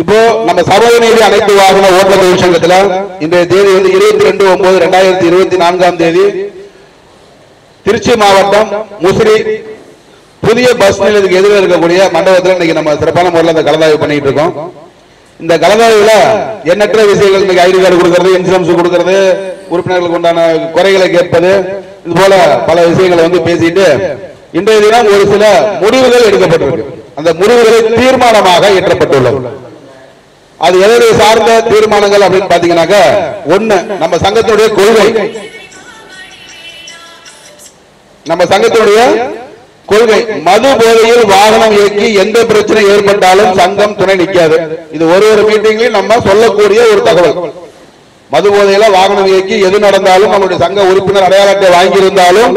இப்போ நம்ம சமூக நீதி அனைத்து வாகன ஓட்டுநர் தொழிற்சங்கத்தில் இன்றைய தேதி வந்து 22/9/2024 திருச்சி மாவட்டம் முசிறி புதிய பஸ் நிலையத்துக்கு எதிரில் இருக்கக்கூடிய மண்டபத்தில் இன்னைக்கு நம்ம சிறப்பான முறையில் அந்த கலந்தாய்வு பண்ணிட்டு இருக்கோம். இந்த கலந்தாய்வுல எண்ணற்ற விஷயங்கள் இன்னைக்கு ஐடி கார்டு கொடுக்கறது, இன்சூரன்ஸ் கொடுக்கறது, உறுப்பினர்களுக்கு உண்டான குறைகளை கேட்பது, இது போல பல விஷயங்களை வந்து பேசிட்டு இன்றைய தினம் ஒரு சில முடிவுகள் எடுக்கப்பட்டிருக்கு. அந்த முடிவுகளை தீர்மானமாக ஏற்றப்பட்டுள்ளது. அது எதை சார்ந்த தீர்மானங்கள் அப்படின்னு பாத்தீங்கன்னாக்க, ஒண்ணு நம்ம சங்கத்தினுடைய கொள்கை. நம்ம சங்கத்தினுடைய கொள்கை மது போதையில் வாகனம் இயக்கி எந்த பிரச்சனை ஏற்பட்டாலும் சங்கம் துணை நிற்காது. இது ஒரு மீட்டிங்லயும் நம்ம சொல்லக்கூடிய ஒரு தகவல். மது போதையில வாகனம் இயக்கி எது நடந்தாலும் நம்மளுடைய சங்க உறுப்பினர் அடையாள அட்டை வாங்கியிருந்தாலும்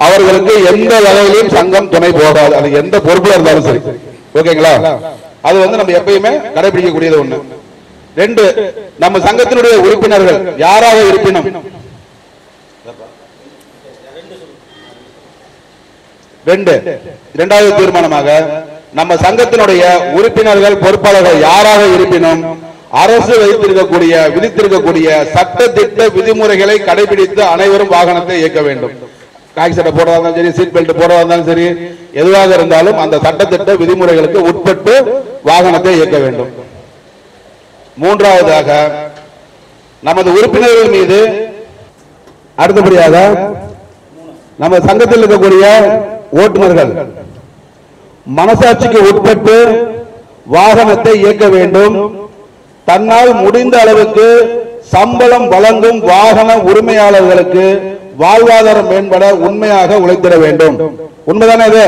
அவர்களுக்கு எந்த வகையிலும் சங்கம் துணை போகாது. அது எந்த பொறுப்புல இருந்தாலும் சரி. ஓகேங்களா? அது வந்து நம்ம எப்பயுமே கடைபிடிக்கக்கூடியது ஒண்ணு. ரெண்டு, நம்ம சங்கத்தினுடைய உறுப்பினர்கள் யாராக இருப்பினும் இரண்டாவது தீர்மானமாக நம்ம சங்கத்தினுடைய உறுப்பினர்கள் பொறுப்பாளர்கள் யாராக இருப்பினும் அரசு விதித்திருக்கக்கூடிய சட்ட திட்ட விதிமுறைகளை கடைபிடித்து அனைவரும் வாகனத்தை இயக்க வேண்டும். காக்கி சட்டை போடுறதா இருந்தாலும் சரி, சீட் பெல்ட் போடுறதா இருந்தாலும் சரி, எதுவாக இருந்தாலும் அந்த சட்டத்திட்ட விதிமுறைகளுக்கு உட்பட்டு வாகனத்தை இயக்க வேண்டும். மூன்றாவதாக நமது உறுப்பினர்கள் மீது, அடுத்தபடியாக நம்ம சங்கத்தில் இருக்கக்கூடிய ஓட்டுநர்கள் மனசாட்சிக்கு உட்பட்டு வாகனத்தை இயக்க வேண்டும். தன்னால் முடிந்த அளவுக்கு சம்பளம் வழங்கும் வாகன உரிமையாளர்களுக்கு வாழ்வாதாரம் மேம்பட உண்மையாக உழைத்திட வேண்டும். உண்மைதானே இது?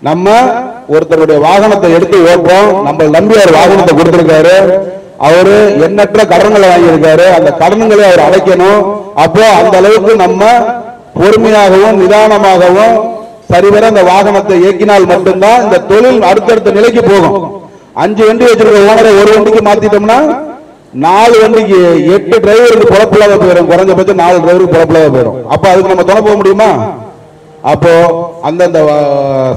நம்ம ஒருத்தருடைய வாகனத்தை எடுத்து ஓட்டுறோம், நம்ம நம்பி அவர் வாகனத்தை கொடுத்திருக்காரு, அவரு எண்ணற்ற கடன்களை வாங்கியிருக்காரு, அந்த கடன்களை அவர் அடைக்கணும். அப்போ அந்த அளவுக்கு நம்ம பொறுமையாகவும் நிதானமாகவும் சரிவர அந்த வாகனத்தை இயக்கினால் மட்டும்தான் இந்த தொழில் அடுத்தடுத்த நிலைக்கு போகும். 5 வண்டி வச்சிருக்க ஓனரை ஒரு வண்டிக்கு மாத்திட்டோம்னா 4 வண்டிக்கு 8 டிரைவருக்கு பொழப்பில்லாத போயிடும். குறைஞ்சபட்சம் 4 டிரைவருக்கு பொழப்பில்லாத போயிடும். அப்ப அதுக்கு நம்ம துணை போக முடியுமா? அப்போ அந்தந்த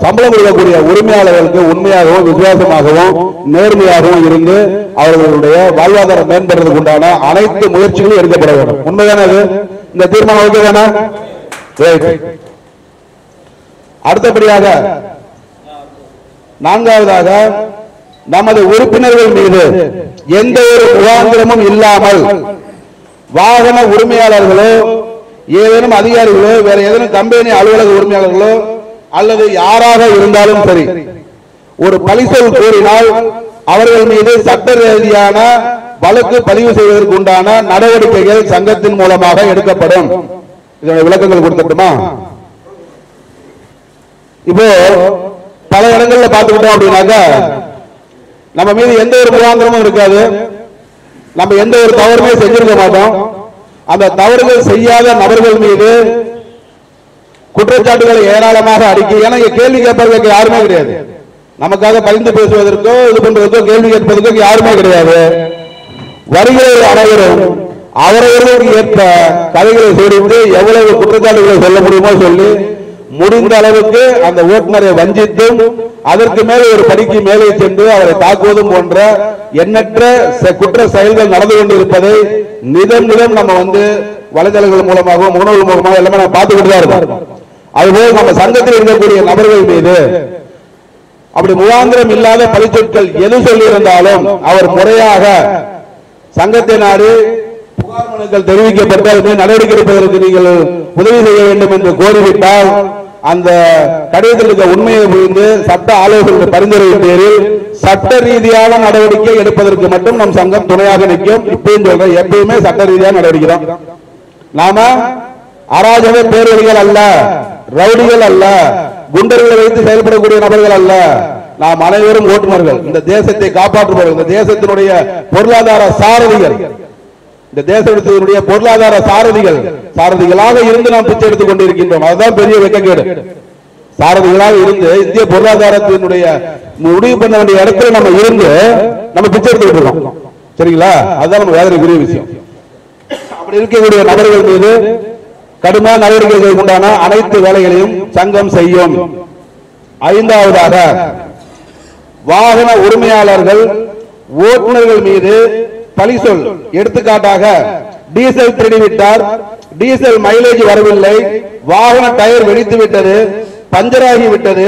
சம்பளம் கொடுக்கக்கூடிய உரிமையாளர்களுக்கு உண்மையாகவும் விசுவாசமாகவும் நேர்மையாகவும் இருந்து அவர்களுடைய வாழ்வாதாரம் மேம்படுறதுக்கு உண்டான அனைத்து முயற்சிகளும் எடுக்கப்பட வேண்டும். உண்மைதானே அது? இந்த தீர்மானம் ஓகே தானே? அடுத்தபடியாக நான்காவதாக நமது உறுப்பினர்கள் மீது எந்த ஒரு முகாந்திரமும் இல்லாமல் வாகன உரிமையாளர்களோ ஏதேனும் அதிகாரிகளோ வேற ஏதேனும் கம்பெனி அலுவலக உரிமையாளர்களோ அல்லது யாராக இருந்தாலும் சரி ஒரு பழிசொல் கூறினால் அவர்கள் மீது சட்ட ரீதியான வழக்கு பதிவு செய்வதற்கு உண்டான நடவடிக்கைகள் சங்கத்தின் மூலமாக எடுக்கப்படும். இதனுடைய விளக்கங்கள் கொடுத்துட்டுமா? இப்போ பல இடங்கள்ல பார்த்துக்கிட்டோம் அப்படின்னாக்க நம்ம மீது எந்த ஒரு முகாந்திரமும் இருக்காது, நம்ம எந்த ஒரு தவறுமே செஞ்சிருக்க மாட்டோம். அந்த தவறுகள் செய்யாத நபர்கள் மீது குற்றச்சாட்டுகளை ஏராளமாக அடிக்க, ஏன்னா கேள்வி கேட்பதற்கு யாருமே கிடையாது. நமக்காக பரிந்து பேசுவதற்கோ இது பண்றதற்கோ கேள்வி கேட்பதற்கோ யாருமே கிடையாது. வருகிறவர்கள் அனைவரும் அவரவர்களுக்கு ஏற்ப கதைகளை சோடித்து எவ்வளவு குற்றச்சாட்டுகளை சொல்ல முடியுமோ சொல்லி முடிந்த அளவுக்கு அந்த ஓட்டுநரை வஞ்சித்தும் அதற்கு மேலே ஒரு படிக்கு மேலே சென்று அவரை தாக்குவதும் போன்ற எண்ணற்ற குற்ற செயல்கள் நடந்து கொண்டிருப்பதை நிதம் நம்ம வந்து வலைதளங்கள் மூலமாகவும் முகநூல் மூலமாக எல்லாமே நம்ம பார்த்துக்கிட்டு தான் இருக்கோம். அதுபோல் நம்ம சங்கத்தில் இருக்கக்கூடிய நபர்கள் மீது அப்படி முகாந்திரம் இல்லாத பழிச்சொற்கள் எது சொல்லி இருந்தாலும் அவர் முறையாக சங்கத்தை நாடு புகார் மனுக்கள் தெரிவிக்கப்பட்டு நடவடிக்கை எடுப்பதற்கு நீங்கள் உதவி செய்ய வேண்டும் என்று கோரிவிட்டால் அந்த கடிதத்தில் இருக்க உண்மையை புரிந்து சட்ட ஆலோசனை பரிந்துரையின் பேரில் சட்ட ரீதியான நடவடிக்கை எடுப்பதற்கு மட்டும் நம் சங்கம் துணையாக நிற்கும். இப்பயும் சொல்றேன், எப்பயுமே சட்ட ரீதியான நடவடிக்கை தான். நாம அராஜக பேரொழிகள் அல்ல, ரவுடிகள் அல்ல, குண்டர்களை வைத்து செயல்படக்கூடிய நபர்கள் அல்ல. நாம் அனைவரும் ஓட்டுநர்கள், இந்த தேசத்தை காப்பாற்றுபவர்கள், இந்த தேசத்தினுடைய பொருளாதார சாரதிகள், இந்த தேசத்தினுடைய பொருளாதார சாரதிகளாக இருந்து நாம் பிச்சை எடுத்துக் கொண்டிருக்கின்றோம். அதுதான் பெரிய வெட்கக்கேடு. சாரதிகளாக இருந்து இந்திய பொருளாதாரத்தினுடைய முடிவு பண்ண வேண்டிய இடத்துல நம்ம இருந்து நம்ம பிச்சை எடுத்துக்கிட்டு இருக்கோம். சரிங்களா? அதுதான் நம்ம வேதனைக்குரிய விஷயம். அப்படி இருக்கக்கூடிய நபர்கள் மீது கடுமையான நடவடிக்கைகளுக்கு உண்டான அனைத்து வேலைகளையும் சங்கம் செய்யும். ஐந்தாவதாக, வாகன உரிமையாளர்கள் ஓட்டுநர்கள் மீது பழி சொல். எடுத்துக்காட்டாக, டீசல் திருடிவிட்டார், டீசல் மைலேஜ் வரவில்லை, வாகன டயர் வெடித்து விட்டது, பஞ்சராகி விட்டது,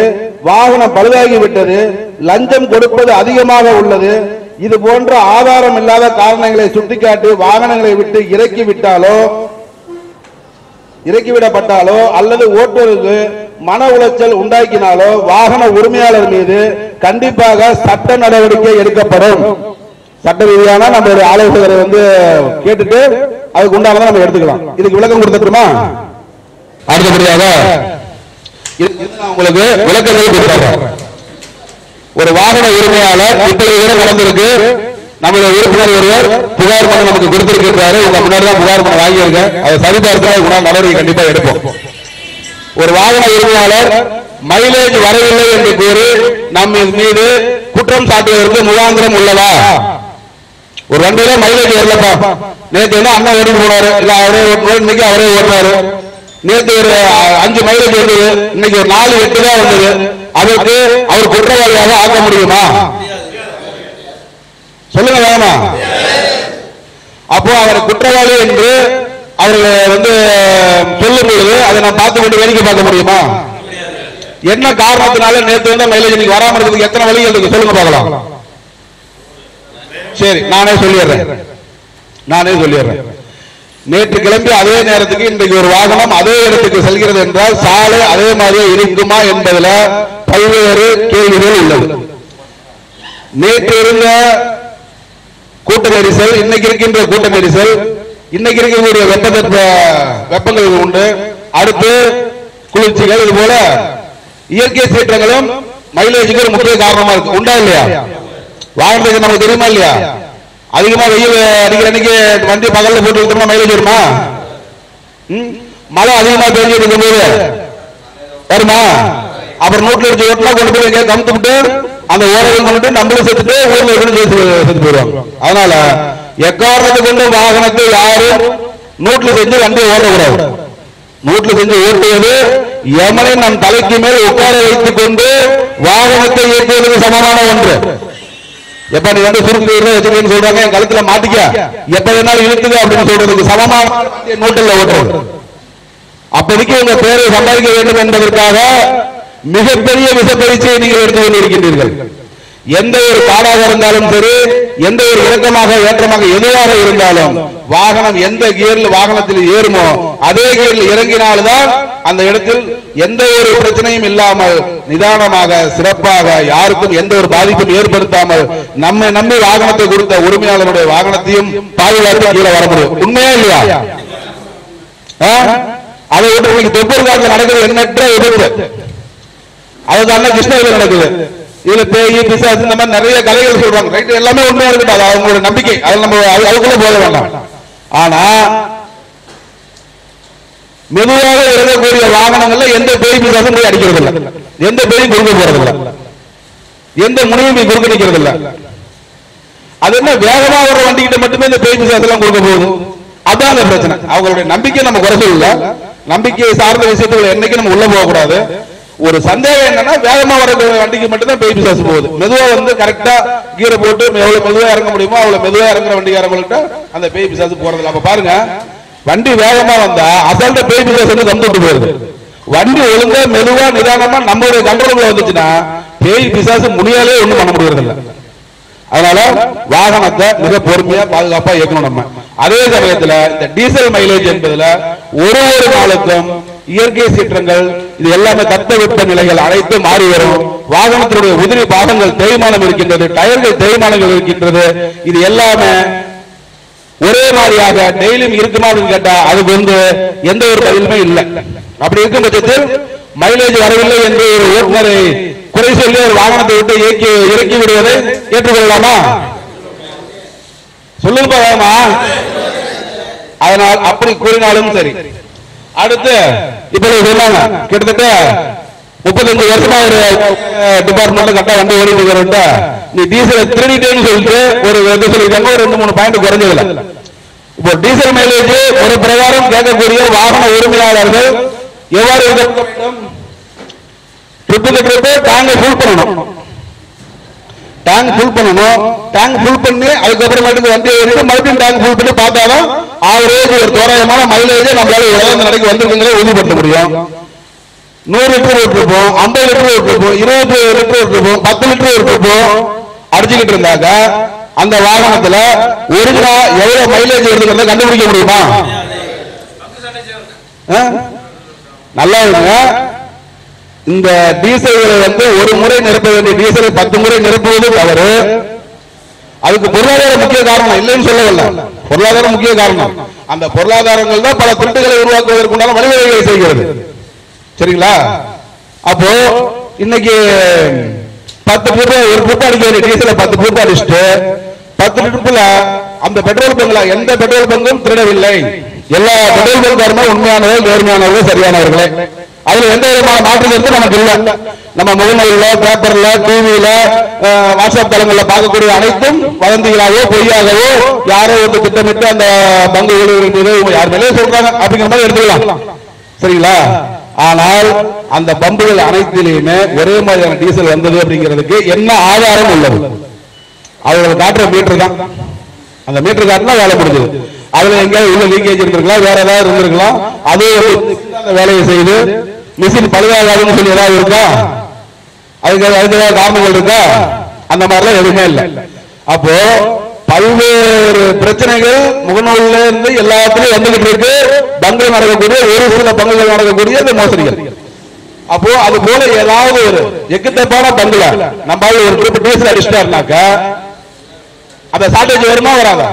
வாகனம் பழுதாகி விட்டது, லஞ்சம் கொடுப்பது அதிகமாக உள்ளது, இது போன்ற ஆதாரம் இல்லாத காரணங்களை சுட்டிக்காட்டி வாகனங்களை விட்டு இறக்கிவிடப்பட்டாலோ அல்லது ஓட்டுநருக்கு மன உளைச்சல் உண்டாக்கினாலோ வாகன உரிமையாளர் மீது கண்டிப்பாக சட்ட நடவடிக்கை எடுக்கப்படும். சட்ட ரீதியான நம்ம ஒரு ஆலோசகரை கேட்டுட்டு அதுக்கு உண்டானதை நம்ம எடுத்துக்கலாம். இதுக்கு விளக்கம் கொடுத்துட்டுமா? அடுத்தபடியாக உங்களுக்கு விளக்கங்கள் கொடுத்தாங்க. ஒரு வாகன உரிமையாளர் இப்படி நடந்திருக்கு, நம்முடைய உறுப்பினர் ஒருவர் புகார் மனு நமக்கு கொடுத்திருக்கிறாரு. உங்க முன்னாடி தான் புகார் மனு வாங்கியிருக்கேன். அதை சரிபார்க்க நடவடிக்கை கண்டிப்பா எடுப்போம். ஒரு வாகன உரிமையாளர் மைலேஜ் வரவில்லை என்று கூறி நம்ம மீது குற்றம் சாட்டுவதற்கு முகாந்திரம் உள்ளதா? ஒரு வண்டியில மைலேஜ் வரலப்பா, நேற்று அண்ணன் ஓடி போனாரு, இல்ல அவரே ஓட்டுவாரு, இன்னைக்கு அவரே ஓட்டுறாரு. நேற்று ஒரு 5 மைலேஜ் வந்தது, இன்னைக்கு ஒரு 4, 8 தான் வந்தது. அதற்கு அவர் குற்றவாளியாக ஆக்க முடியுமா? சொல்லுங்க வேணா. அப்போ அவர் குற்றவாளி என்று அவர்கள் சொல்லும் பொழுது அதை நான் பார்த்து கொண்டு வேடிக்கை பார்க்க முடியுமா? என்ன காரணத்தினால நேற்று மைலேஜ் இன்னைக்கு வராம இருக்கிறதுக்கு எத்தனை வழிகள் இருக்கு சொல்லுங்க பார்க்கலாம். சரி, நானே சொல்லிடுறேன். நேற்று கிளம்பி அதே நேரத்துக்கு இன்றைக்கு ஒரு வாகனம் அதே இடத்துக்கு செல்கிறது என்றால் சாலை அதே மாதிரியே இருக்குமா என்பதில் பல்வேறு கேள்விகள் உள்ளது. நேற்று இருந்த கூட்ட நெரிசல், இன்னைக்கு இருக்கின்ற கூட்ட நெரிசல், இன்னைக்கு இருக்கக்கூடிய வெப்பங்கள் உண்டு, அடுத்து குளிர்ச்சிகள், இது போல இயற்கை சீற்றங்களும் மைலேஜுக்கு ஒரு முக்கிய காரணமா இருக்கு. உண்டா இல்லையா? வாகனத்துக்கு நமக்கு தெரியுமா இல்லையா? அதிகமா வெயில் அடிக்கிற அன்னைக்கு வண்டி பகல்ல போட்டு விட்டோம்னா மைலேஜ் வருமா? மழை அதிகமா பெஞ்சு இருக்கும் போது வருமா? அப்புறம் நோட்ல எடுத்து ஓட்டினா கொண்டு போய் எங்கேயா கமுத்து விட்டு அந்த ஓரங்கள் பண்ணிட்டு நம்மளும் செத்துட்டு ஊர்ல செத்து போயிடுவாங்க. அதனால எக்காரணத்தை கொண்டு வாகனத்தை யாரும் நோட்ல செஞ்சு வண்டியை ஓட்டக்கூடாது. நோட்ல செஞ்சு ஓட்டுவது யமனை நம் தலைக்கு மேல் உட்கார வைத்துக் கொண்டு வாகனத்தை இயக்குவதற்கு சமமான ஒன்று. எப்ப நீ சுருக்கு வச்சுக்கன்னு சொல்றாங்க, என் கழுத்துல மாட்டிக்க, எப்ப வேணாலும் இழுக்குது அப்படின்னு சொல்றதுக்கு சமமான நோட்டில் ஓட்டுறது. அப்போதைக்கு உங்க பேரை சம்பாதிக்க வேண்டும் என்பதற்காக மிகப்பெரிய விசப்பரீட்சையை நீங்கள் எடுத்துக் கொண்டிருக்கின்றீர்கள். எந்த ஒரு காடாக இருந்தாலும் சரி, எந்த ஒரு இறக்கமாக ஏற்றமாக எதுவாக இருந்தாலும் வாகனம் எந்த கியர்ல வாகனத்தில் ஏறுமோ அதே கியரில் இறங்கினால்தான் அந்த இடத்தில் எந்த ஒரு பிரச்சனையும் இல்லாமல் நிதானமாக சிறப்பாக யாருக்கும் எந்த ஒரு பாதிப்பும் ஏற்படுத்தாமல் நம்மை நம்பி வாகனத்தை கொடுத்த உரிமையாளருடைய வாகனத்தையும் பாதுகாத்து கீழே வர முடியும். உண்மையா இல்லையா? அதை விட்டு இன்னைக்கு தொப்பூர் காலத்தில் நடக்குது எண்ணற்ற விபத்து. அதுதான் கிருஷ்ணகிரியில் நடக்குது. இதுல பேய் பிசாசு இந்த மாதிரி நிறைய கதைகள் சொல்றாங்க. ரைட், எல்லாமே உண்மையா இருக்கட்டும், அது அவங்களோட நம்பிக்கை, அதில் நம்ம அதுக்குள்ள போக வேண்டாம். ஆனா மெதுவாக இறங்கக்கூடிய வாகனங்கள்ல எந்த பேய் பிசாசும் போய் அடிக்கிறது இல்லை, எந்த பேயும் கொடுக்க போறது இல்லை, எந்த முனையும் போய் கொடுக்க நிக்கிறது இல்லை. அது என்ன வேகமா வர வண்டிகிட்ட மட்டுமே இந்த பேய் பிசாசு எல்லாம் கொடுக்க போகுது. அதான் அந்த பிரச்சனை. அவங்களுடைய நம்பிக்கை நம்ம குறை சொல்லல, நம்பிக்கையை சார்ந்த விஷயத்துல என்னைக்கு நம்ம உள்ள போக கூடாது. ஒரு சந்தேகம் என்னன்னா வேகமா வர வண்டிக்கு மட்டும் தான் பேய் பிசாசு போகுது. மெதுவா கரெக்டா கீரை போட்டு எவ்வளவு மெதுவா இறங்க முடியுமோ அவ்வளவு மெதுவா இறங்குற வண்டிக்காரங்கள்ட்ட அந்த பேய் பிசாசு போறதில்ல. அப்ப பாருங்க, வண்டி வேகமா வந்தா அசல்ட்ட பேய் பிசாசு கம்பு போயிருது. வண்டி ஒழுங்கா மெதுவா நிதானமா நம்மளுடைய கண்ட்ரோலுக்குள்ள வந்துச்சுன்னா பேய் பிசாசு முனியாலே ஒண்ணும் பண்ண முடியறதில்ல. அதனால வாகனத்தை மிக பொறுமையா பாதுகாப்பா இயக்கணும் நம்ம. அதே சமயத்துல இந்த டீசல் மைலேஜ் என்பதுல ஒரு நாளுக்கும் இயற்கை சீற்றங்கள் இது எல்லாமே தட்பவெப்ப நிலைகள் அனைத்தும் மாறி வரும். வாகனத்தினுடைய உதிரி பாகங்கள் தேய்மானம் இருக்கின்றது, டயர்கள் தேய்மானங்கள் இருக்கின்றது. இது எல்லாமே ஒரே மாதிரியாக டெய்லியும் இருக்குமா கேட்டா அதுக்கு எந்த ஒரு பதிலுமே இல்லை. அப்படி இருக்கும் பட்சத்தில் மைலேஜ் வரவில்லை என்று ஒரு ஓட்டுநரை குறை சொல்லி ஒரு வாகனத்தை விட்டு இறக்கி விடுவதை ஏற்றுக்கொள்ளலாமா? சொல்லுங்க. அதனால் அப்படி கூறினாலும் சரி. அடுத்து இப்ப சொன்னாங்க கிட்டத்தட்ட 35 வருஷமா ஒரு டிபார்ட்மெண்ட்ல கரெக்டா வண்டி ஓடிட்டு நீ டீசல் திருடிட்டேன்னு சொல்லிட்டு ஒரு சொல்லிருக்காங்க, ஒரு 2-3 பாயிண்ட் குறைஞ்சதுல. இப்போ டீசல் மைலேஜ் ஒரு பிரகாரம் கேட்கக்கூடிய வாகன உரிமையாளர்கள் எவ்வாறு இருக்க வேண்டும்? ட்ரிப்பு டேங்கை ஃபுல் பண்ணணும். டேங்க் ஃபுல் பண்ணணும். டேங்க் ஃபுல் பண்ணி அதுக்கப்புறமேட்டுக்கு வண்டி எடுத்து மறுபடியும் டேங்க் ஃபுல் பண்ணி பார்த்தாலும் ஆவரேஜ் ஒரு தோராயமான மைலேஜ் நம்மளால 70 நாளைக்கு வந்துருக்குங்கிறத உறுதிப்படுத்த முடியும். 100 லிட்டர் விட்டுருப்போம், 50 லிட்டர் விட்டுருப்போம், 20 லிட்டர் விட்டுருப்போம், 10 லிட்டர் விட்டுருப்போம் அடிச்சுக்கிட்டு இருந்தாக்க அந்த வாகனத்துல ஒரிஜினலா எவ்வளவு மைலேஜ் எடுத்துக்கிறத கண்டுபிடிக்க முடியுமா? நல்லா இருங்க. இந்த டீசல்களை ஒரு முறை நிரப்ப வேண்டிய டீசலை 10 முறை நிரப்புவது தவறு. அதுக்கு பொருளாதார முக்கிய காரணம் இல்லைன்னு சொல்லவில்லை, பொருளாதார முக்கிய காரணம். அந்த பொருளாதாரங்கள் தான் பல திருட்டுகளை உருவாக்குவதற்குண்டான வழிவகைகளை செய்கிறது. சரிங்களா? அப்போ இன்னைக்கு 10 ட்ரிப் ஒரு ட்ரிப் அடிக்க வேண்டிய டீசலை 10 ட்ரிப் அடிச்சுட்டு 10 ட்ரிப்ல அந்த பெட்ரோல் பங்க்ல எந்த பெட்ரோல் பங்கும் திருடவில்லை. எல்லா பெட்ரோல் பங்காருமே உண்மையானவர்கள், நேர்மையானவர்கள், சரியானவர்களே. அதுல எந்த விதமான மாற்றம் இருக்கு நமக்கு இல்ல. நம்ம முகநூல்ல, பேப்பர்ல, டிவியில, வாட்ஸ்அப் தளங்கள்ல பார்க்கக்கூடிய அனைத்தும் வதந்திகளாகவோ பொய்யாகவோ யாரோ ஒரு திட்டமிட்டு அந்த பங்கு ஊழியர்கள் யார் மேலே சொல்றாங்க அப்படிங்கிற மாதிரி எடுத்துக்கலாம். சரிங்களா? ஆனால் அந்த பம்புகள் அனைத்திலையுமே ஒரே மாதிரியான டீசல் வந்தது அப்படிங்கிறதுக்கு என்ன ஆதாரம் உள்ளது? அவர்கள் காட்டுற மீட்டர் தான். அந்த மீட்டர் காட்டினா வேலை முடிஞ்சது. அதுல எங்கேயாவது உள்ள லீக்கேஜ் இருந்திருக்கலாம், வேற ஏதாவது இருந்திருக்கலாம். அதே அந்த வேலையை செய்து மிஷின் பழுதாகாதுன்னு சொல்லி ஏதாவது இருக்கா? அதுக்கு ஏதாவது காரணங்கள் இருக்கா? அந்த மாதிரிலாம் எதுவுமே இல்லை. அப்போ பல்வேறு பிரச்சனைகள் முகநூல்ல இருந்து எல்லாத்திலையும் வந்துகிட்டு இருக்கு. பங்குகள் நடக்கக்கூடிய ஒரு சில பங்குகள் நடக்கக்கூடிய இந்த மோசடிகள். அப்போ அது போல ஏதாவது ஒரு எக்குத்தப்பான பங்குல நம்ம ஒரு ட்ரிப் டீசல் அடிச்சிட்டாருனாக்க அந்த ஷார்டேஜ் வருமா வராதா?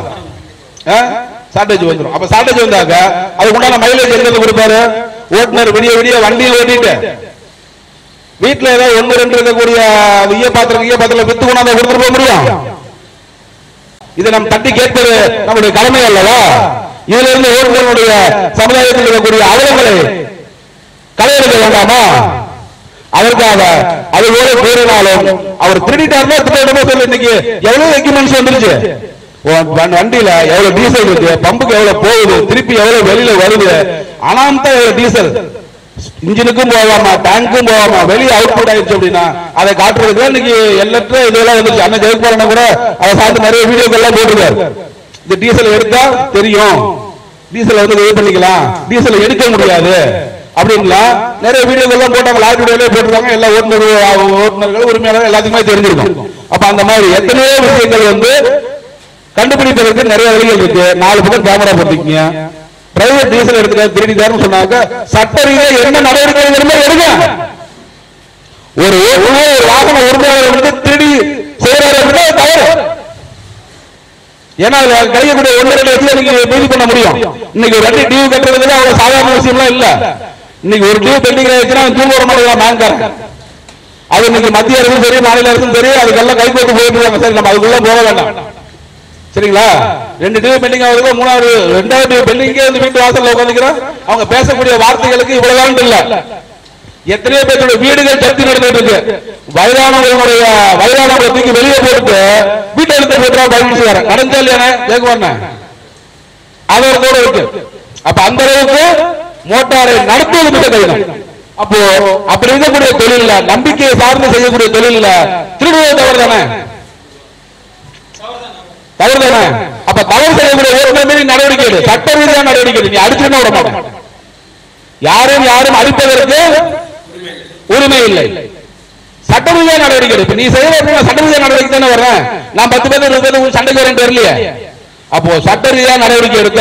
ஷார்டேஜ் வந்துடும். அப்ப ஷார்டேஜ் வந்தாக்க அதுக்கு உண்டான மைலேஜ் எங்க கொடுப்பாரு? ஓட்டுநர் விடிய விடிய வண்டியை ஓட்டிட்டு வீட்டுல ஏதாவது 1-2 இருக்கக்கூடிய ஈய பாத்திரம் வித்து கொண்டாந்து கொடுத்துட்டு போக முடியும்? இதை நம்ம தட்டி கேட்பது நம்முடைய கடமை அல்லவா? இதுல இருந்து ஓட்டுநருடைய சமுதாயத்தில் இருக்கக்கூடிய அவலங்களை களையெடுக்க வேண்டாமா? அதற்காக அது போல கூறினாலும் அவர் திருடிட்டாருன்னா திருடமா சொல்லி இன்னைக்கு எவ்வளவு எக்யூப்மெண்ட்ஸ் வந்துருச்சு. வண்டியில எவ்வளவு டீசல் இருக்கு, பம்புக்கு எவ்வளவு போகுது, திருப்பி எவ்வளவு வெளியில வருது, அனாமத்தா எவ்வளவு டீசல் இன்ஜினுக்கும் போகாம டேங்க்கும் போகாம வெளியே அவுட்புட் ஆயிடுச்சு அப்படின்னா அதை காட்டுறதுக்கு இன்னைக்கு எல்லற்ற இதெல்லாம் வந்துருச்சு. அண்ணன் ஜெயக்குமாரன் கூட அதை சார்ந்து நிறைய வீடியோக்கள் எல்லாம் போட்டுருக்காரு. இந்த டீசல் எடுத்தா தெரியும், டீசல் இது பண்ணிக்கலாம், டீசல் எடுக்க முடியாது அப்படின்னா நிறைய வீடியோக்கள் எல்லாம் போட்டாங்க. லாரி வீடியோல போட்டுருக்காங்க. எல்லா ஓட்டுநர்கள் உரிமையாளர்கள் எல்லாத்துக்குமே தெரிஞ்சிருக்கும். அப்ப அந்த மாதிரி எத்தனையோ விஷயங்கள் கண்டுபிடிப்பதற்கு நிறைய வழிகள் இருக்கு. 4 பக்கம் கேமரா போட்டுக்கீங்க. பிரைவேட் டீசல் எடுத்துக்க திருடிட்டாருன்னு சொன்னாங்க சட்ட ரீதியாக என்ன நடவடிக்கை எடுங்க. ஒரு வாகன உரிமையாளர் திருடி செய்யறாரு தவறு. ஏன்னா கிடைக்கக்கூடிய 1-2 லட்சம் நீங்க மீதி பண்ண முடியும். இன்னைக்கு ஒரு வண்டி டியூ கட்டுறதுல அவ்வளவு சாதாரண விஷயம்லாம் இல்ல. இன்னைக்கு ஒரு டியூ பெண்டிங் ஆயிடுச்சுன்னா தூங்க வர மாட்டேங்கிறான் பேங்காரங்க. அது இன்னைக்கு மத்திய அரசும் சரி, மாநில அரசும் சரி, அதுக்கெல்லாம் கை போட்டு போயிட்டு இருக்காங்க. சரி, நம்ம அதுக்குள்ள போக வேண்டாம். சரிங்களா? 2 டியூ பெண்டிங் ஆகுது, 2வது டியூ பெண்டிங்கே வந்து வீட்டு வாசல்ல உட்காந்துக்கிறோம். அவங்க பேசக்கூடிய வார்த்தைகளுக்கு இவ்வளவுதான் இல்ல. எத்தனையோ பேருடைய வீடுகள் ஜப்தி நடந்துட்டு இருக்கு. வயதானவங்களை தூக்கி வெளியே போட்டு வீட்டை எடுத்து போட்டு பயணிச்சுக்காரன் நடந்தா இல்லையா கேட்குவாங்க. அதோட கூட இருக்கு. அப்ப அந்த அளவுக்கு மோட்டாரை நடத்துவது மிக கடினம். அப்போ அப்படி இருக்கக்கூடிய தொழில் நம்பிக்கையை சார்ந்து செய்யக்கூடிய தொழில் திருடுவது தவறு தானே? தவறு தானே? அப்ப தவறு செய்யக்கூடிய ஒரு நடவடிக்கை எடு, சட்ட ரீதியான நடவடிக்கை. நீ அடிச்சுன்னு விட மாட்டேன். யாரும் அடிப்பதற்கு உரிமை இல்லை. சட்ட ரீதியான நடவடிக்கை எடு. நீ செய்ய சட்ட ரீதியான நடவடிக்கை தானே வர்றேன். நான் 10 பேர் 20 பேர் சண்டைக்கு வரேன் வரலையே. அப்போ சட்ட ரீதியாக நடவடிக்கை எடுத்த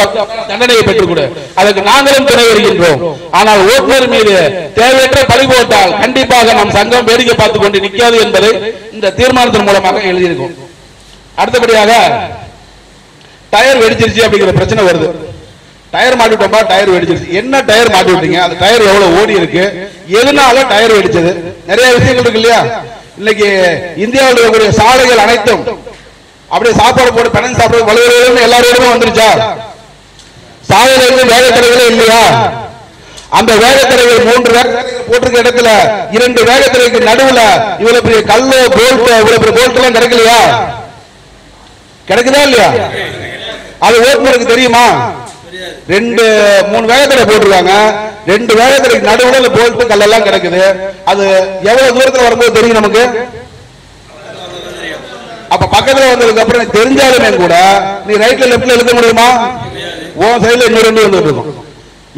தண்டனையை பெற்றுக் கொடு, அதுக்கு நாங்களும் துணை வருகின்றோம். ஆனால் ஓட்டுநர் மீது தேவையற்ற பழி போட்டால் கண்டிப்பாக நம் சங்கம் வேடிக்கை பார்த்துக் கொண்டு நிற்காது என்பதை இந்த தீர்மானத்தின் மூலமாக எழுதியிருக்கும். அடுத்தபடியாக டயர் வெடிச்சிருச்சு அப்படிங்கிற பிரச்சனை வருது. டயர் மாட்டிட்டோம்பா, டயர் வெடிச்சிருச்சு. என்ன டயர் மாட்டி விட்டீங்க? அந்த டயர் எவ்வளவு ஓடி இருக்கு, எதனால டயர் வெடிச்சது? நிறைய விஷயங்கள் இருக்கு இல்லையா? இன்னைக்கு இந்தியாவில் இருக்கக்கூடிய சாலைகள் அனைத்தும் அப்படியே சாப்பாடு போட்டு பணம் சாப்பிட வலுவலுன்னு எல்லாரோடுமே வந்துருச்சா? சாலையில இருந்து வேகத்தடைகளே இல்லையா? அந்த வேகத்தடைகள் 3 வேகத்தடைகள் போட்டிருக்க இடத்துல 2 வேகத்தடைக்கு நடுவுல இவ்வளவு பெரிய கல்லு போல்ட் இவ்வளவு பெரிய போல்ட் எல்லாம் கிடைக்கலையா? கிடைக்குதா இல்லையா? அது ஓட்டுநருக்கு தெரியுமா? 2-3 வேகத்தடை போட்டிருக்காங்க, 2 வேகத்தடைக்கு நடுவுல அந்த போல்ட் கல்லெல்லாம் கிடைக்குது. அது எவ்வளவு தூரத்துல வரும்போது தெரியும் நமக்கு? அப்ப பக்கத்துல வந்ததுக்கு அப்புறம் தெரிஞ்சாலுமே கூட நீ ரைட்ல லெப்ட்ல இழுக்க முடியுமா? உன் சைடுல இன்னொரு 2 வந்துட்டு இருக்கும்.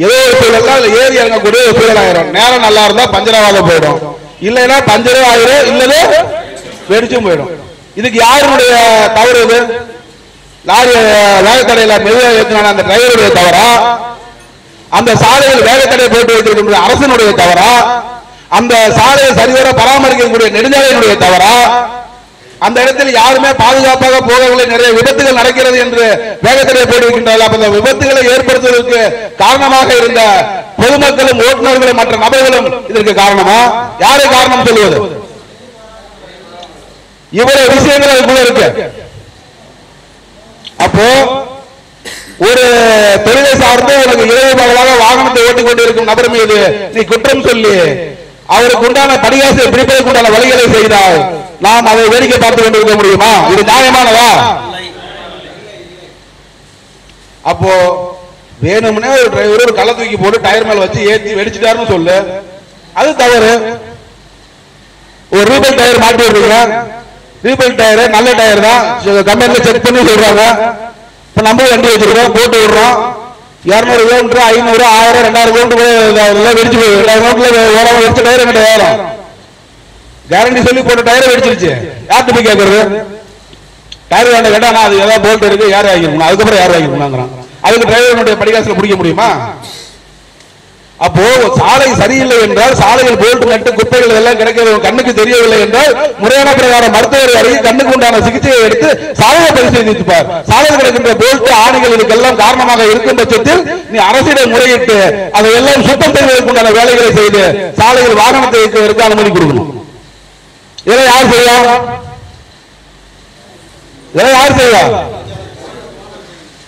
ஏதோ ஒரு சூழல் ஏறி இறங்கக்கூடிய ஒரு சூழல் ஆயிரும். நேரம் நல்லா இருந்தா பஞ்சராவாத போயிடும், இல்லைன்னா பஞ்சரே ஆயிரும், இல்லது வெடிச்சும் போயிடும். இதுக்கு யாருடைய தவறு? இது லாரி வேகத்தடையில மெதுவாக ஏற்றினான அந்த டிரைவருடைய தவறா? அந்த சாலையில் வேகத்தடை போட்டு வைத்திருக்கின்ற அரசனுடைய தவறா? அந்த சாலையை சரிவர பராமரிக்கக்கூடிய நெடுஞ்சாலையினுடைய தவறா? அந்த இடத்தில் யாருமே பாதுகாப்பாக போகவில்லை, நிறைய விபத்துகள் நடக்கிறது என்று வேகத்தடை போட்டு வைக்கின்றார்கள். அப்ப அந்த விபத்துகளை ஏற்படுத்துவதற்கு காரணமாக இருந்த பொதுமக்களும் ஓட்டுநர்களும் மற்ற நபர்களும் இதற்கு காரணமா? யாரை காரணம் சொல்வது? இவ்வளவு விஷயங்கள் அதுக்குள்ள இருக்கு. அப்போ ஒரு தொழிலை சார்ந்து உனக்கு இரவு பகலாக வாகனத்தை ஓட்டிக் கொண்டிருக்கும் நபர் மீது நீ குற்றம் சொல்லி அவருக்கு உண்டான படிகாசை பிடிப்பதற்கு உண்டான வழிகளை செய்தால் நாம் அதை வேடிக்கை பார்த்து கொண்டிருக்க முடியுமா? இது நியாயமானதா? அப்போ வேணும்னே ஒரு டிரைவர் ஒரு கள்ள தூக்கி போட்டு டயர் மேல வச்சு ஏற்றி வெடிச்சிட்டாருன்னு சொல்லு, அது தவறு. ஒரு ரீபல் டயர் மாட்டி விடுறீங்க, ரீபல் டயர் நல்ல டயர் தான், கம்பெனில செக் பண்ணி சொல்றாங்க. இப்ப நம்ம வண்டி வச்சிருக்கோம், போட்டு விடுறோம், 200 கிலோமீட்டர் 500 1000 2000 கிலோமீட்டர் வெடிச்சு போய் 2000 கிலோமீட்டர் வெடிச்ச டயர் எங்கிட்ட ஏறும். கேரண்டி சொல்லி போட்ட டயரை வெடிச்சிருச்சு, யார்கிட்ட போய் கேட்கறது? டயர் வேண்டாம் கேட்டா அது ஏதாவது போல்ட் இருக்கு, யார் வாங்கிருக்கணும், அதுக்கப்புறம் யார் வாங்கிருக்கணும், அதுக்கு டிரைவருடைய படிகாசில் பிடிக்க முடியுமா? அப்போ சாலை சரியில்லை என்றால், சாலையில் போல்ட் நட்டு குப்பைகள் எல்லாம் கிடைக்கிறது கண்ணுக்கு தெரியவில்லை என்றால், முறையான பிரகாரம் மருத்துவர் அருகே கண்ணுக்கு உண்டான சிகிச்சையை எடுத்து சாலையை பரிசீலித்துப்பார். சாலையில் கிடைக்கின்ற போல்ட் ஆணிகள் இதுக்கெல்லாம் காரணமாக இருக்கும் பட்சத்தில் நீ அரசிடம் முறையிட்டு அதையெல்லாம் சுத்தம் செய்வதற்கு உண்டான வேலைகளை செய்து சாலையில் வாகனத்தை வைக்க அனுமதி கொடுக்கணும். இதை யார் செய்வா? இதை யார் செய்வா?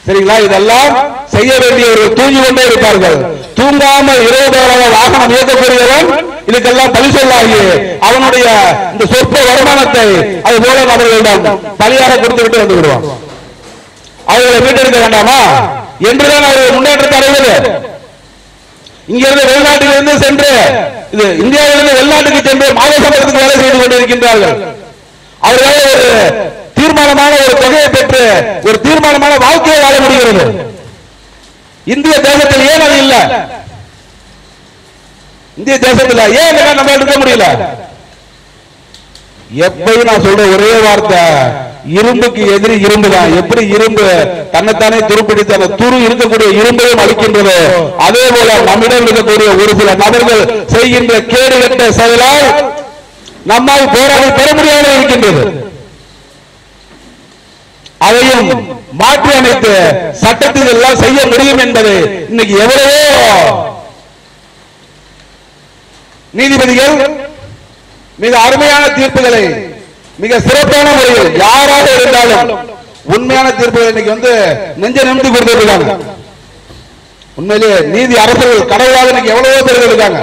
சரிங்களா? இதெல்லாம் செய்ய வேண்டியவர்கள் தூங்கி கொண்டே இருப்பார்கள். தூங்காமல் இரவு பகலாக வாகனம் இயக்கக்கூடியவன் இதுக்கெல்லாம் பழி சொல்லாகி அவனுடைய இந்த சொற்ப வருமானத்தை அது போல நபர்களிடம் பலியாக கொடுத்துவிட்டு வந்து விடுவான். அவர்களை மீட்டெடுக்க வேண்டாமா என்றுதான் அவர்கள் முன்னேற்றத்தை அடைவது. இங்கிருந்து வெளிநாட்டிலிருந்து சென்று இது இந்தியாவிலிருந்து வெளிநாட்டுக்கு சென்று மாத சம்பளத்துக்கு வேலை செய்து கொண்டிருக்கின்றார்கள். அவர்கள் ஒரு தீர்மானமான ஒரு தொகையை பெற்று ஒரு தீர்மானமான வாழ்க்கையை வாழ முடிகிறது. இந்திய தேசத்தில் ஏன் அது இல்ல? இந்திய தேசத்தில் ஏன் நம்ம எடுக்க முடியல? எப்பயும் நான் சொல்ற ஒரே வார்த்தை, இரும்புக்கு எதிரி இரும்பு தான். எப்படி இரும்பு தன்னைத்தானே துருப்பிடித்து அந்த துரு இருக்கக்கூடிய இரும்பையும் அளிக்கின்றது, அதே போல நம்மிடம் இருக்கக்கூடிய ஒரு சில நபர்கள் செய்கின்ற கேடுகட்ட செயலால் நம்மால் போராடி பெற முடியாமல் இருக்கின்றது. அதையும் மாற்றி அமைத்து சட்டத்தில் எல்லாம் செய்ய முடியும் என்பது இன்னைக்கு எவ்வளவோ நீதிபதிகள் மிக அருமையான தீர்ப்புகளை மிக சிறப்பான முறையில் யாராக இருந்தாலும் உண்மையான தீர்ப்புகளை இன்னைக்கு நெஞ்ச நிமிர்த்தி கொடுத்திருக்காங்க. உண்மையிலேயே நீதி அரசர்கள் கடவுளாக இன்னைக்கு எவ்வளவோ பேர்கள் இருக்காங்க.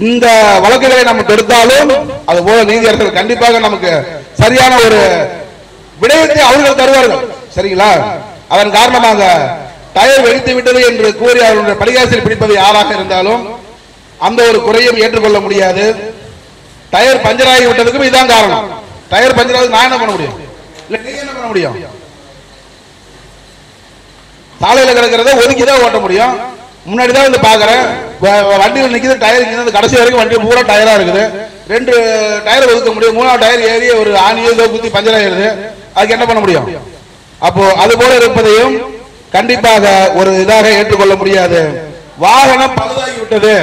இந்த வழக்குகளை நமக்கு எடுத்தாலும் அது போல நீதி அரசர்கள் கண்டிப்பாக நமக்கு சரியான ஒரு விடயத்தை அவர்கள் தருவார்கள். சரிங்களா? அதன் காரணமாக டயர் வெடித்து விட்டது என்று கூறி அவர்களுடைய படிகாசில் பிடிப்பது யாராக இருந்தாலும் அந்த ஒரு குறையும் ஏற்றுக்கொள்ள முடியாது. டயர் பஞ்சராகி விட்டதுக்கும் இதுதான் காரணம். டயர் பஞ்சராக நான் என்ன பண்ண முடியும்? இல்ல நீங்க என்ன பண்ண முடியும்? சாலையில கிடக்கிறத ஒதுக்கிதான் ஓட்ட முடியும். முன்னாடிதான் பாக்குறேன் வண்டியில் நிக்குது, டயர் கடைசி வரைக்கும் வண்டி பூரா டயரா இருக்குது. 2 டயர் ஒதுக்க முடியும், 3ஆவது டயர் ஏறி ஒரு ஆணியோ குத்தி பஞ்சர் ஆயிருது. அதுக்கு என்ன பண்ண முடியும்? அப்போ அது போல இருப்பதையும் கண்டிப்பாக ஒரு இதாக ஏற்றுக்கொள்ள முடியாது. வாகனம் பழுதாகி விட்டது,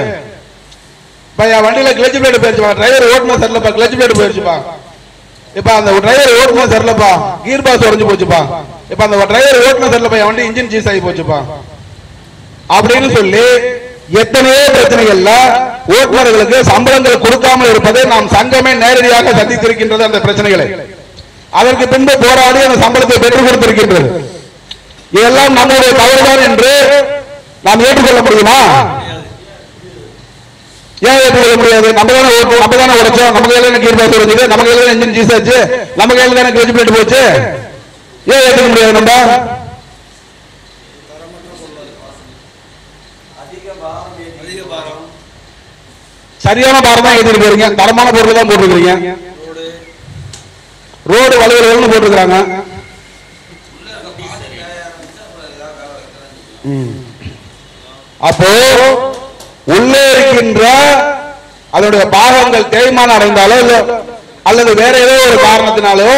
இப்ப என் வண்டியில கிளட்ச் பிளேட் போயிருச்சுப்பா, டிரைவர் ஓட்டுனா சரியில்லப்பா, கிளட்ச் பிளேட் போயிருச்சுப்பா, இப்ப அந்த டிரைவர் ஓட்டுனா சரியில்லப்பா, கீர் பாக்ஸ் உடைஞ்சு போச்சுப்பா, இப்ப அந்த டிரைவர் ஓட்டுனா சரியில்லப்பா, என் வண்டி இன்ஜின் சீஸ் ஆகி போச்சுப்பா அப்படின்னு சொல்லி எத்தனையோ பிரச்சனைகள்ல ஓட்டுநர்களுக்கு சம்பளங்கள் கொடுக்காமல் இருப்பதை நாம் சங்கமே நேரடியாக சந்தித்திருக்கின்றது. அந்த பிரச்சனைகளை அதற்கு பின்பு போராடி அந்த சம்பளத்தை பெற்றுக் கொடுத்திருக்கின்றது. இதெல்லாம் நம்முடைய தவறுதான் என்று நாம் ஏற்றுக்கொள்ள முடியுமா? ஏன் ஏற்றுக்கொள்ள முடியாது? நம்ம தானே உடைச்சோம், நம்ம கையில கீர் பாக்ஸ் உடைஞ்சது, நம்ம கையில இன்ஜின் சீஸ் ஆச்சு, நம்ம கையில தானே கிளட்ச் பிளேட் போச்சு. ஏன் ஏற்றுக்க முடியாது? நம்ம சரியான பாரம் தான் ஏற்றிட்டு போறீங்க, தரமான பொருள் தான் போட்டுருக்கீங்க, ரோடு வளைவுகள் போட்டிருக்கிறாங்க. அப்போ உள்ளே இருக்கின்ற அதனுடைய பாகங்கள் தேய்மானம் அடைந்தாலோ அல்லது வேற ஏதோ ஒரு காரணத்தினாலோ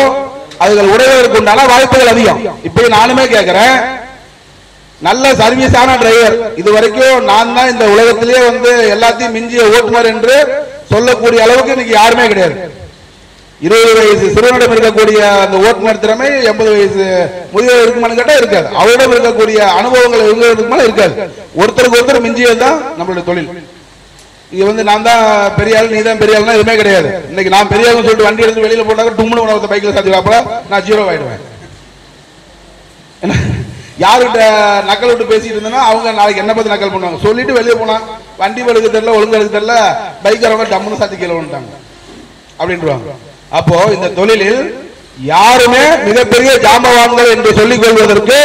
அதுகள் உடைவதற்கு உண்டான வாய்ப்புகள் அதிகம். இப்ப நானுமே கேட்கிறேன், நல்ல சர்வீஸான டிரைவர், இது வரைக்கும் நான் தான் இந்த உலகத்திலேயே எல்லாத்தையும் மிஞ்சிய ஓட்டுநர் என்று சொல்லக்கூடிய அளவுக்கு இன்னைக்கு யாருமே கிடையாது. 20 வயசு சிறுவனிடம் இருக்கக்கூடிய அந்த ஓட்டுநர் திறமை 80 வயசு முதியவர் இருக்குமான்னு கேட்டா இருக்காது. அவரிடம் இருக்கக்கூடிய அனுபவங்கள் இருக்குமா இருக்காது. ஒருத்தருக்கு ஒருத்தர் மிஞ்சியது தான் நம்மளுடைய தொழில். இது நான் தான் பெரிய ஆள், நீ தான் பெரிய ஆள்னா எதுவுமே கிடையாது. இன்னைக்கு நான் பெரிய ஆள்னு சொல்லிட்டு வண்டி எடுத்து வெளியில போட்டாக்க டும்னு உணவத்தை பைக்கில் சாத்திக்காப்பல நான் 0 ஆயிடுவேன். யாருகிட்ட நக்கல் விட்டு பேசிட்டு இருந்தேன்னா அவங்க நாளைக்கு என்ன பத்தி நக்கல் பண்ணுவாங்க. சொல்லிட்டு வெளியே போனா வண்டி வழுக்கு தெரியல, ஒழுங்கு எடுக்க தெரியல, பைக்கரவங்க டம்முன்னு சாத்தி கீழே வந்துட்டாங்க அப்படின்றாங்க. அப்போ இந்த தொழிலில் யாருமே மிகப்பெரிய ஜாம்பவான்கள் என்று சொல்லிக் கொள்வதற்கு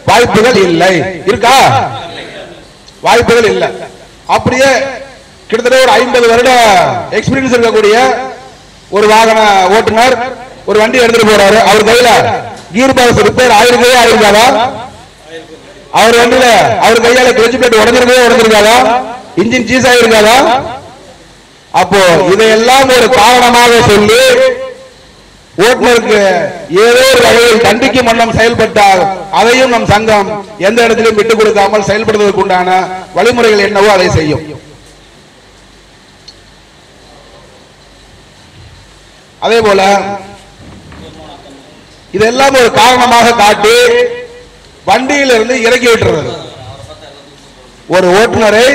வாய்ப்புகள் இல்லை. இருக்கா? வாய்ப்புகள் இல்லை. அப்படியே கிட்டத்தட்ட ஒரு 50 வருட எக்ஸ்பீரியன்ஸ் இருக்கக்கூடிய ஒரு வாகன ஓட்டுநர் ஒரு வண்டி எடுத்துட்டு போறாரு. அவர் கையில கீர் பாக்ஸ் ரிப்பேர் ஆயிருக்காதா? அவர் வண்டியில அவர் கையால கிளட்ச் பிளேட் உடைஞ்சிருக்காதா? இன்ஜின் சீஸ் ஆயிருக்காதா? அப்போ இதையெல்லாம் ஒரு காரணமாக சொல்லி ஓட்டுநருக்கு ஏதோ ஒரு வகையில் தண்டிக்கும் வண்ணம் செயல்பட்டால் அதையும் நம் சங்கம் எந்த இடத்திலும் விட்டுக் கொடுக்காமல் செயல்படுவதற்கு உண்டான வழிமுறைகள் என்னவோ அதை செய்யும். அதே போல இதெல்லாம் ஒரு காரணமாக காட்டி வண்டியிலிருந்து இறக்கி விட்டுறது. ஒரு ஓட்டுநரை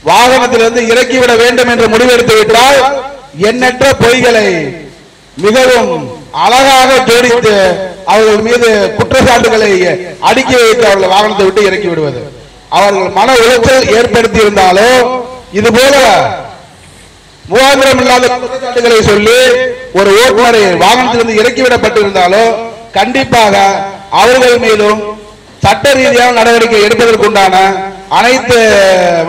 வாகனத்திலிருந்து இறக்கிவிட வேண்டும் என்று முடிவெடுத்து விட்டால் எண்ணற்ற பொய்களை மிகவும் அழகாக ஜோடித்து அவர்கள் மீது குற்றச்சாட்டுகளை அடுக்கி வைத்து அவர்கள் வாகனத்தை விட்டு இறக்கி விடுவது. அவர்கள் மன உளைச்சல் ஏற்படுத்தி இருந்தாலோ இதுபோல முகாந்திரம் இல்லாத குற்றச்சாட்டுகளை சொல்லி ஒரு ஓட்டுநரை வாகனத்திலிருந்து இறக்கிவிடப்பட்டிருந்தாலோ கண்டிப்பாக அவர்கள் மீதும் சட்ட ரீதியான நடவடிக்கை எடுப்பதற்குண்டான அனைத்து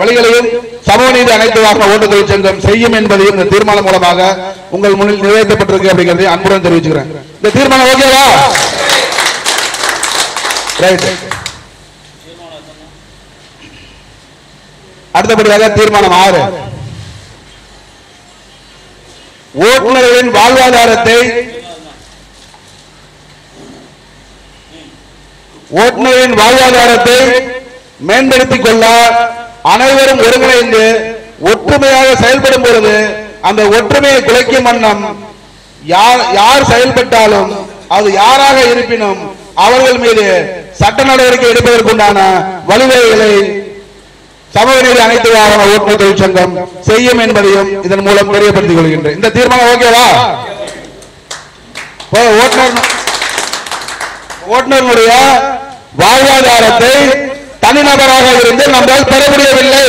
வழிகளையும் சமூக நீதி அனைத்து வாகன ஓட்டு தொழிற்சங்கம் செய்யும் என்பதையும் இந்த தீர்மானம் மூலமாக உங்கள் முன்னில் நிறைவேற்றப்பட்டிருக்கு அப்படிங்கிறதை அன்புடன் தெரிவிச்சுக்கிறேன். இந்த தீர்மானம் ஓகேவா? ரைட். அடுத்தபடியாக தீர்மானம் 6, ஓட்டுநர்களின் வாழ்வாதாரத்தை மேம்படுத்திக் கொள்ள அனைவரும் ஒருங்கிணைந்து ஒற்றுமையாக செயல்படும் பொழுது அந்த ஒற்றுமையை குலைக்கும் வண்ணம் யார் செயல்பட்டாலும் அது யாராக இருப்பினும் அவர்கள் மீது சட்ட நடவடிக்கை எடுப்பதற்குண்டான வழிவகைகளை சமூக நீதி அனைத்து வாகன ஓட்டுநர் தொழிற்சங்கம் செய்யும் என்பதையும் இதன் மூலம் தெரியப்படுத்திக் கொள்கின்றேன். இந்த தீர்மானம் ஓகேவா? ஓட்டுநருடைய வாழ்வாதாரத்தை தனிநபராக இருந்து நம்மால் பெற முடியவில்லை.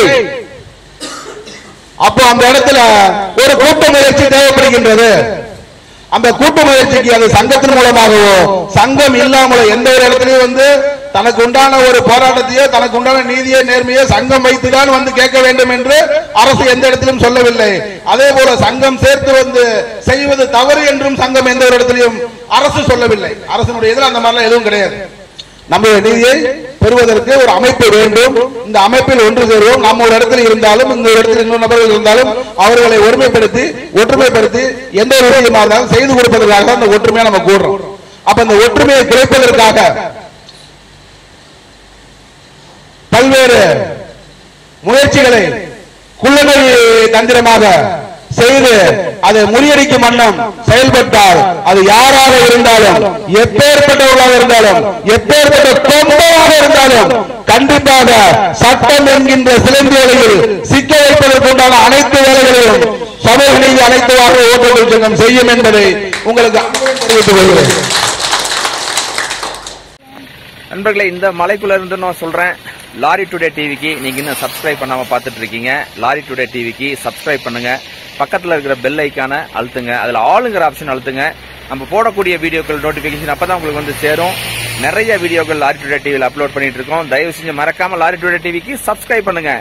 அப்போ அந்த இடத்துல ஒரு கூட்டு முயற்சி தேவைப்படுகின்றது. அந்த கூட்டு முயற்சிக்கு அது சங்கத்தின் மூலமாகவோ சங்கம் இல்லாமலோ எந்த ஒரு இடத்துலயும் தனக்கு உண்டான ஒரு போராட்டத்தையோ தனக்கு உண்டான நீதியை நேர்மையோ சங்கம் வைத்துதான் கேட்க வேண்டும் என்று அரசு எந்த இடத்திலும் சொல்லவில்லை. அதே போல சங்கம் சேர்த்து செய்வது தவறு என்றும் சங்கம் எந்த ஒரு இடத்திலும் அரசு சொல்லவில்லை. அரசனுடைய இதில் அந்த மாதிரிலாம் எதுவும் கிடையாது. நம்முடைய நீதியை பெறுவதற்கு ஒரு அமைப்பு வேண்டும். இந்த அமைப்பில் ஒன்று சேருவோம். நம்ம ஒரு இடத்துல இருந்தாலும் இந்த இடத்தில் இன்னொரு நபர்கள் இருந்தாலும் அவர்களை ஒருமைப்படுத்தி ஒற்றுமைப்படுத்தி எந்த ஒரு விஷயமா இருந்தாலும் செய்து கொடுப்பதற்காக அந்த ஒற்றுமையா நம்ம கூடுறோம். அப்ப இந்த ஒற்றுமையை குறைப்பதற்காக பல்வேறு முயற்சிகளை குள்ளநரி தந்திரமாக செய்து அதை முறியடிக்கும் வண்ணம் செயல்பட்டால் அது யாராக இருந்தாலும், எப்பேற்பட்டவர்களாக இருந்தாலும், எப்பேற்பட்ட கொம்பனாக இருந்தாலும் கண்டிப்பாக சட்டம் என்கின்ற சிலந்தி வலையில் சிக்க வைப்பதற்குண்டான அனைத்து வேலைகளையும் சமூக நீதி அனைத்து வார ஓட்டுநர் சங்கம் செய்யும் என்பதை உங்களுக்கு தெரிவித்துக் கொள்கிறேன். நண்பர்களே, இந்த மலைக்குள்ள இருந்து நான் சொல்றேன், லாரி டுடே டிவிக்கு நீங்க இன்னும் சப்ஸ்கிரைப் பண்ணாம பாத்துட்டு இருக்கீங்க. லாரி டுடே டிவிக்கு சப்ஸ்கிரைப் பண்ணுங்க, பக்கத்துல இருக்கிற பெல் ஐக்கான அழுத்துங்க, அதுல ஆளுங்கிற ஆப்ஷன் அழுத்துங்க. நம்ம போடக்கூடிய வீடியோக்கள் நோட்டிபிகேஷன் அப்பதான் உங்களுக்கு வந்து சேரும். நிறைய வீடியோக்கள் லாரி டுடே டிவியில் அப்லோட் பண்ணிட்டு இருக்கோம். தயவு செஞ்சு மறக்காம லாரி டுடே டிவிக்கு சப்ஸ்கிரைப் பண்ணுங்க.